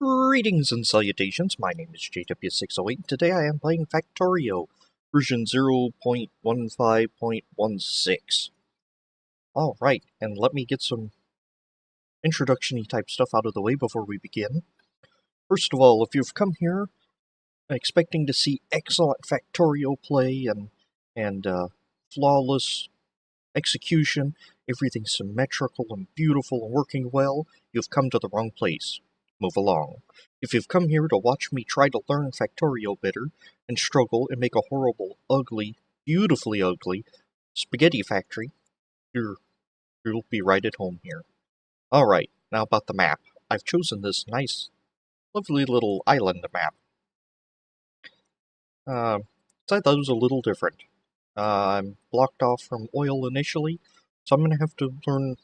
Greetings and salutations, my name is JW608, and today I am playing Factorio, version 0.15.16. Alright, and let me get some introduction-y type stuff out of the way before we begin. First of all, if you've come here expecting to see excellent Factorio play and flawless execution, everything symmetrical and beautiful and working well, you've come to the wrong place. Move along. If you've come here to watch me try to learn Factorio better, and struggle and make a horrible, ugly, beautifully ugly spaghetti factory, you'll be right at home here. Alright, now about the map. I've chosen this nice, lovely little island map. So I thought it was a little different. I'm blocked off from oil initially, so I'm going to have to learn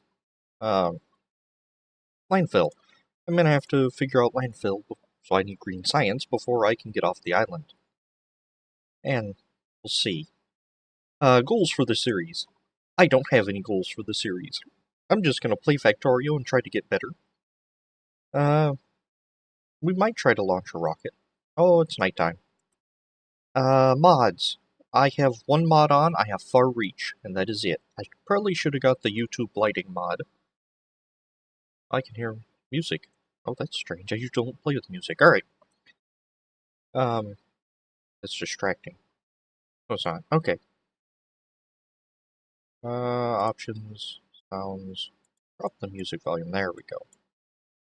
line fill. I'm going to have to figure out line fill, so I need green science before I can get off the island. And we'll see. Goals for the series. I don't have any goals for the series. I'm just going to play Factorio and try to get better. We might try to launch a rocket. Oh, it's nighttime. Mods. I have one mod on, I have Far Reach, and that is it. I probably should have got the YouTube lighting mod. I can hear music. Oh, that's strange. I usually don't play with music. Alright. That's distracting. No, it's not. Okay. Options, sounds. Drop the music volume. There we go.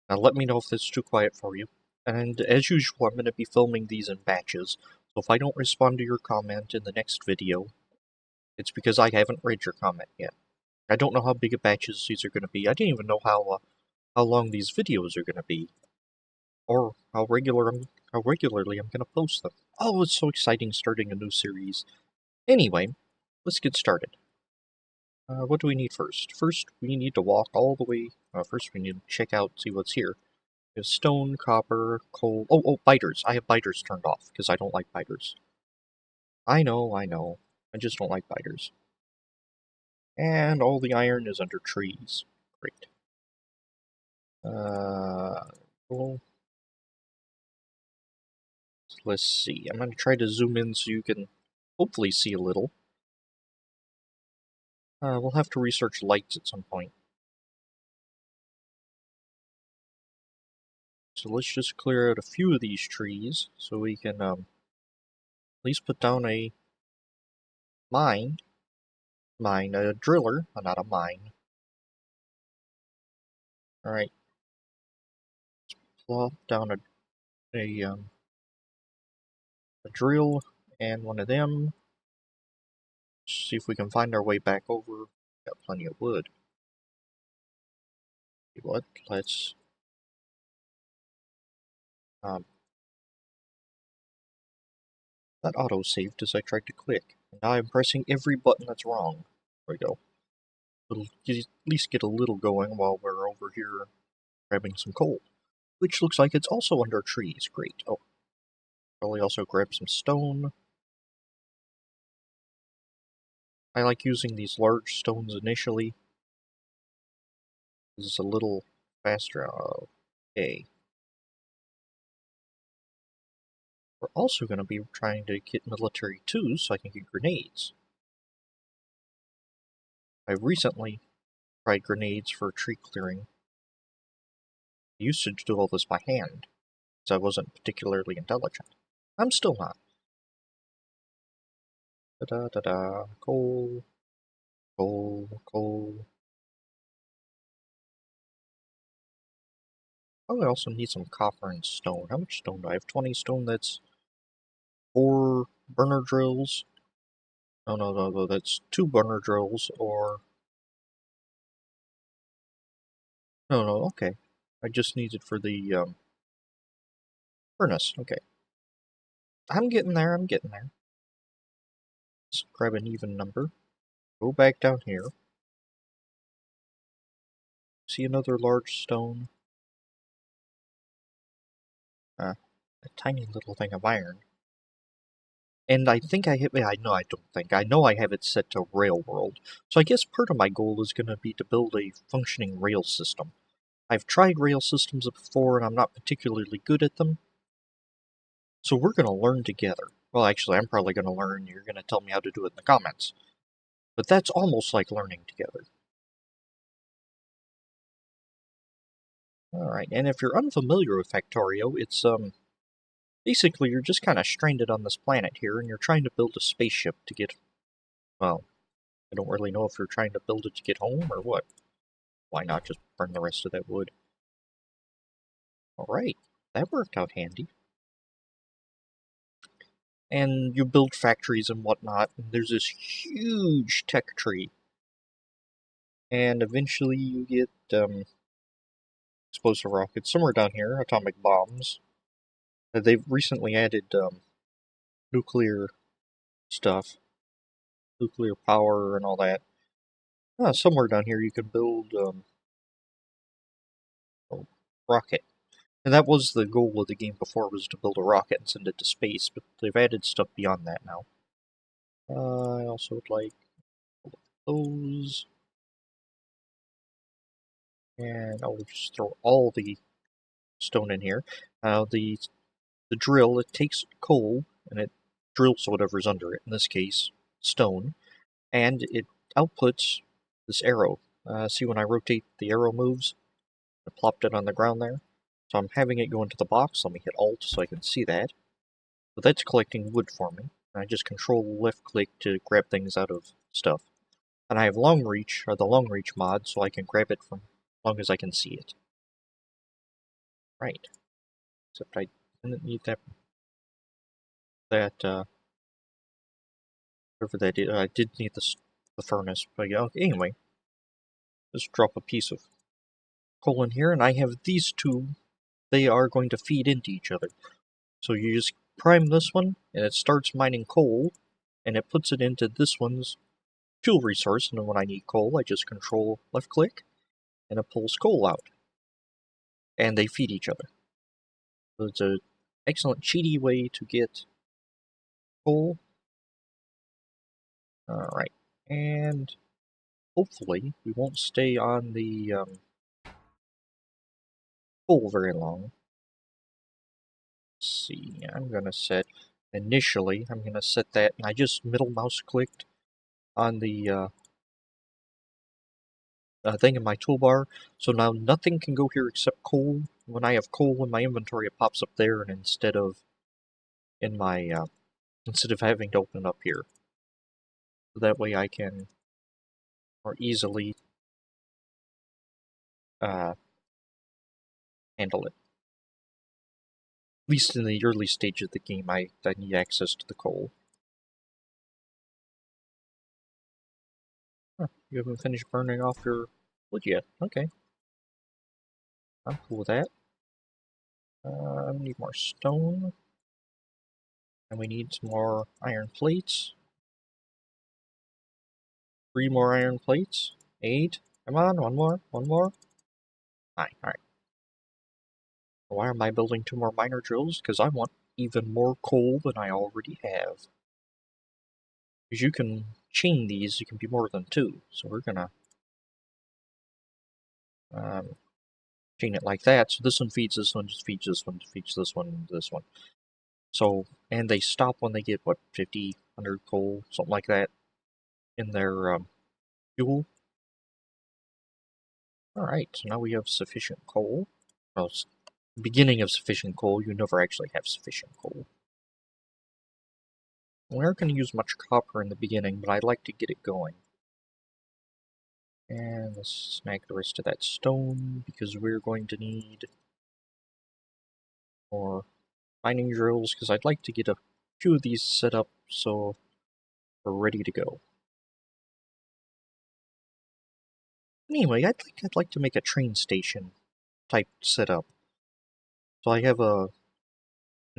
Now let me know if it's too quiet for you. And as usual, I'm going to be filming these in batches. So if I don't respond to your comment in the next video, it's because I haven't read your comment yet. I don't know how big of batches these are going to be. I didn't even know how long these videos are going to be, or how regularly I'm going to post them. Oh, it's so exciting starting a new series. Anyway, let's get started. What do we need first? First, we need to walk all the way. First, we need to check out, see what's here. We have stone, copper, coal. Oh, biters. I have biters turned off because I don't like biters. I know. I just don't like biters. And all the iron is under trees. Great. Cool. So let's see. I'm going to try to zoom in so you can hopefully see a little. We'll have to research lights at some point. So let's just clear out a few of these trees so we can at least put down a a driller, not a mine. Alright. Plop down a drill and one of them. See if we can find our way back over. Got plenty of wood. What? Let's that auto-saved as I tried to click. Now I'm pressing every button that's wrong. There we go. It'll at least get a little going while we're over here grabbing some coal. Which looks like it's also under trees. Great. Oh. Probably also grab some stone. I like using these large stones initially. This is a little faster. Okay. We're also going to be trying to get military too, so I can get grenades. I recently tried grenades for tree clearing. I used to do all this by hand, because I wasn't particularly intelligent. I'm still not. Da-da-da-da. Coal. Coal. Coal. Oh, I also need some copper and stone. How much stone do I have? 20 stone, that's 4 burner drills. No, that's 2 burner drills, or... No, okay. I just need it for the, furnace, okay. I'm getting there. Let's grab an even number. Go back down here. See another large stone? A tiny little thing of iron. And I think I have, I know I have it set to rail world. So I guess part of my goal is going to be to build a functioning rail system. I've tried rail systems before and I'm not particularly good at them. So we're going to learn together. Well, actually, I'm probably going to learn. You're going to tell me how to do it in the comments. But that's almost like learning together. Alright, and if you're unfamiliar with Factorio, it's, basically you're just kind of stranded on this planet here, and you're trying to build a spaceship to get, well, I don't really know if you're trying to build it to get home or what. Why not just burn the rest of that wood? Alright, that worked out handy. And you build factories and whatnot, and there's this huge tech tree. And eventually you get, explosive rockets. Somewhere down here, atomic bombs. They've recently added, nuclear stuff. Nuclear power and all that. Somewhere down here you can build, a rocket. And that was the goal of the game before, was to build a rocket and send it to space, but they've added stuff beyond that now. I also would like those. And I'll just throw all the stone in here. The drill, it takes coal, and it drills whatever's under it, in this case, stone, and it outputs this arrow. See when I rotate, the arrow moves? I plopped it on the ground there. So I'm having it go into the box. Let me hit Alt so I can see that. So that's collecting wood for me. I just control left click to grab things out of stuff. And I have long reach, or the long reach mod, so I can grab it from as long as I can see it. Right. Except I didn't need that, whatever that is. I did need the furnace, but yeah, okay, anyway. Just drop a piece of coal in here, and I have these two. They are going to feed into each other. So you just prime this one, and it starts mining coal, and it puts it into this one's fuel resource, and then when I need coal, I just control left click, and it pulls coal out. And they feed each other. So it's an excellent cheaty way to get coal. Alright, and hopefully we won't stay on the coal very long. Let's see, I'm gonna set, initially, I'm gonna set that, and I just middle mouse clicked on the thing in my toolbar, so now nothing can go here except coal. When I have coal in my inventory, it pops up there, and instead of in my instead of having to open it up here, so that way I can more easily handle it. At least in the early stage of the game, I need access to the coal. Huh, you haven't finished burning off your wood yet. Okay. I'm cool with that. I need more stone. And we need some more iron plates. 3 more iron plates. 8. Come on, one more. 9. Alright. Why am I building 2 more miner drills? Because I want even more coal than I already have. Because you can chain these, you can be more than 2. So we're gonna chain it like that. So this one feeds this one, just feeds this one, feeds this one, this one. So, and they stop when they get, what, 50, 100 coal, something like that, in their fuel. Alright, so now we have sufficient coal. Well, it's the beginning of sufficient coal. You never actually have sufficient coal. We aren't going to use much copper in the beginning, but I'd like to get it going. And let's snag the rest of that stone, because we're going to need more mining drills, because I'd like to get a few of these set up so we're ready to go. Anyway, I'd like to make a train station type setup. So I have an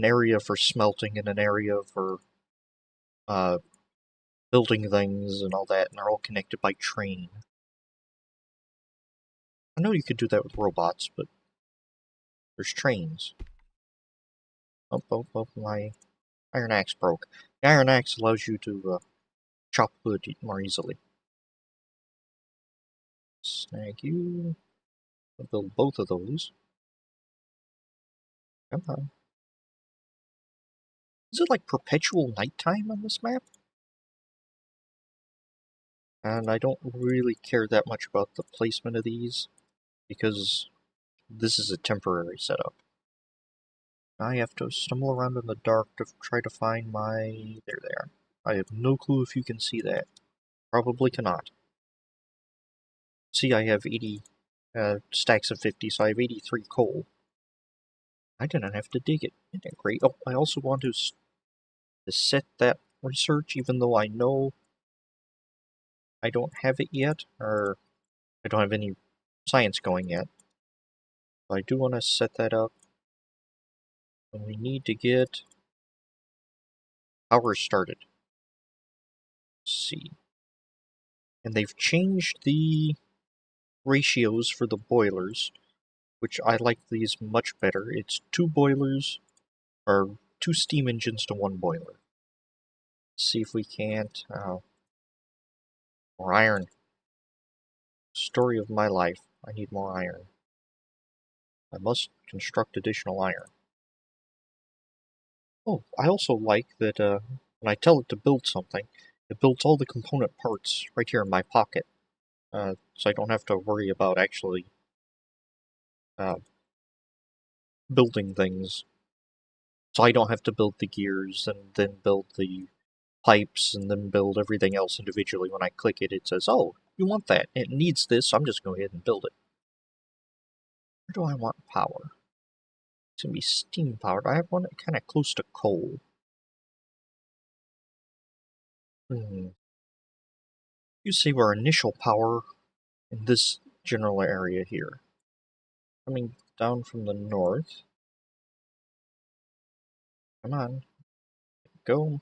area for smelting and an area for building things and all that, and they're all connected by train. I know you could do that with robots, but there's trains. Oh, my iron axe broke. The iron axe allows you to chop wood more easily. Snag you. I'll build both of those. Come on. Is it like perpetual nighttime on this map? And I don't really care that much about the placement of these, because this is a temporary setup. I have to stumble around in the dark to try to find my... There they are. I have no clue if you can see that. Probably cannot. See, I have 80 stacks of 50, so I have 83 coal. I didn't have to dig it. Isn't that great? Oh, I also want to set that research, even though I know I don't have it yet, or I don't have any science going yet. But I do want to set that up. And we need to get power started. Let's see. And they've changed the ratios for the boilers, which I like these much better. It's 2 boilers, or 2 steam engines to 1 boiler. Let's see if we can't... more iron. Story of my life. I need more iron. I must construct additional iron. Oh, I also like that when I tell it to build something, it builds all the component parts right here in my pocket. So I don't have to worry about actually building things. So I don't have to build the gears and then build the pipes and then build everything else individually. When I click it, it says, oh, you want that. It needs this, so I'm just going to go ahead and build it. Where do I want power? It's going to be steam powered. I want it kind of close to coal. You see our initial power in this general area here. Coming down from the north. Come on. Go.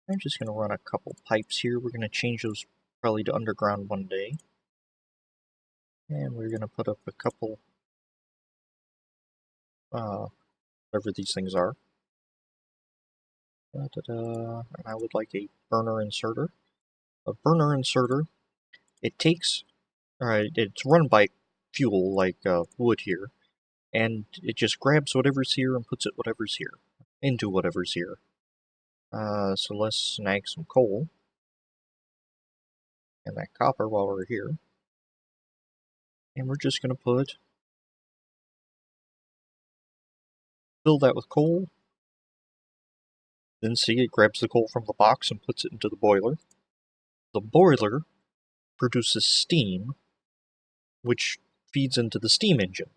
I'm just going to run a couple pipes here. We're going to change those probably to underground one day. And we're going to put up a couple, whatever these things are. And I would like a burner inserter. A burner inserter, it takes, it's run by fuel like wood here, and it just grabs whatever's here and puts it whatever's here, into whatever's here. So let's snag some coal and that copper while we're here. And we're just going to fill that with coal. Then see, it grabs the coal from the box and puts it into the boiler. The boiler produces steam, which feeds into the steam engine.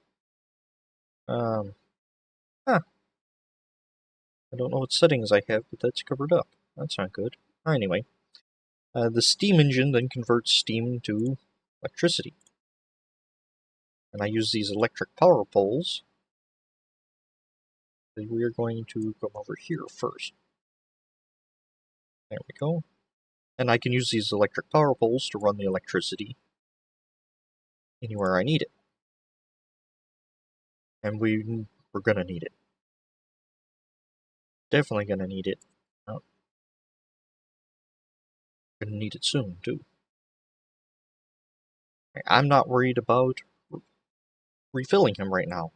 I don't know what settings I have, but that's covered up. That's not good. Anyway, the steam engine then converts steam to electricity. And I use these electric power poles. We are going to come over here first. There we go. And I can use these electric power poles to run the electricity anywhere I need it. And we're going to need it. Definitely going to need it. Oh. Going to need it soon, too. I'm not worried about refilling him right now.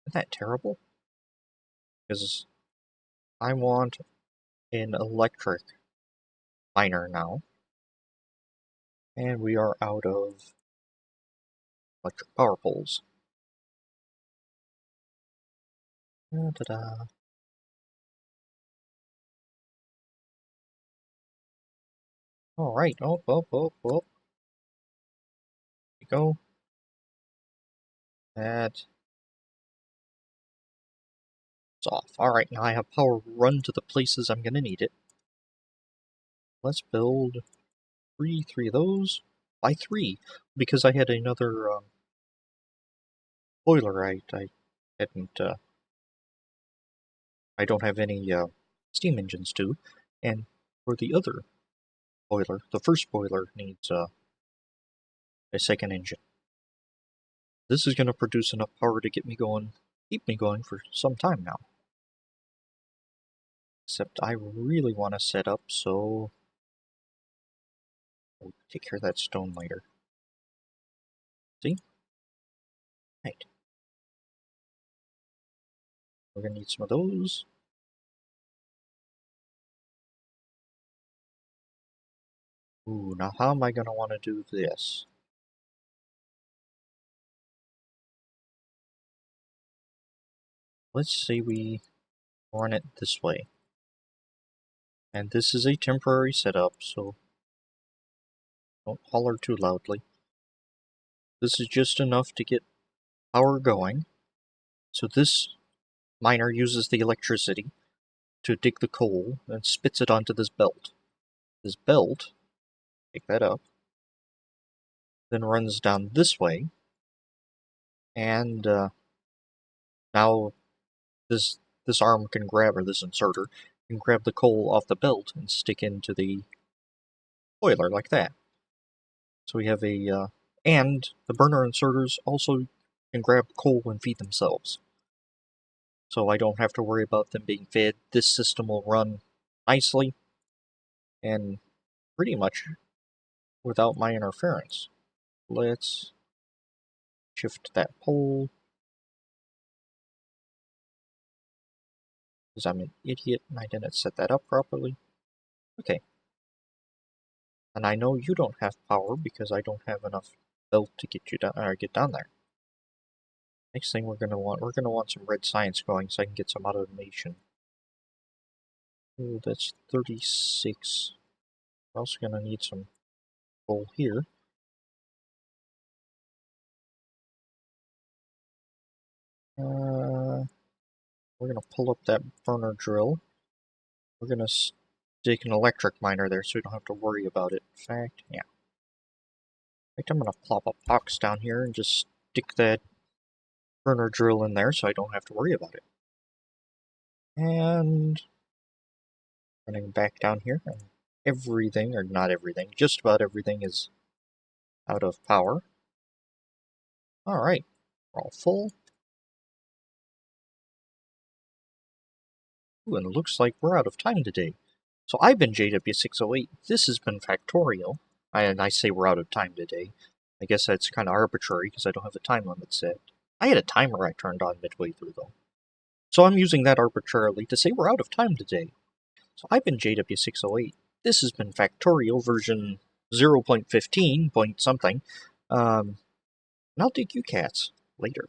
Isn't that terrible? Because I want an electric miner now. And we are out of electric power poles. Ta-da! Alright, oh. There we go. That's off. Alright, now I have power run to the places I'm gonna need it. Let's build three of those. Why 3? Because I had another boiler I hadn't, I don't have any steam engines to. And for the other boiler, the first boiler needs a second engine. This is going to produce enough power to get me going, keep me going for some time now. Except I really want to set up so I'll take care of that stone later. See? Right. We're gonna need some of those. Ooh, now how am I gonna want to do this? Let's say we run it this way. And this is a temporary setup, so don't holler too loudly. This is just enough to get power going. So this miner uses the electricity to dig the coal and spits it onto this belt. This belt, pick that up, then runs down this way, and now this arm can grab, or this inserter, can grab the coal off the belt and stick into the boiler like that. So we have a, and the burner inserters also can grab coal and feed themselves. So I don't have to worry about them being fed. This system will run nicely and pretty much without my interference. Let's shift that pole, because I'm an idiot and I didn't set that up properly. Okay. And I know you don't have power because I don't have enough belt to get you down, or get down there. Next thing we're gonna want some red science going so I can get some automation. Oh, that's 36. We're also gonna need some coal here. We're gonna pull up that burner drill. We're gonna stick an electric miner there so we don't have to worry about it. In fact, yeah. In fact, I'm gonna plop a box down here and just stick that burner drill in there so I don't have to worry about it. And running back down here, and everything, or not everything, just about everything is out of power. Alright, we're all full. Ooh, and it looks like we're out of time today. So I've been JW608, this has been Factorio, and I say we're out of time today. I guess that's kind of arbitrary because I don't have a time limit set. I had a timer I turned on midway through though. So I'm using that arbitrarily to say we're out of time today. So I've been JW608, this has been Factorio version 0.15 point something, and I'll dig you cats later.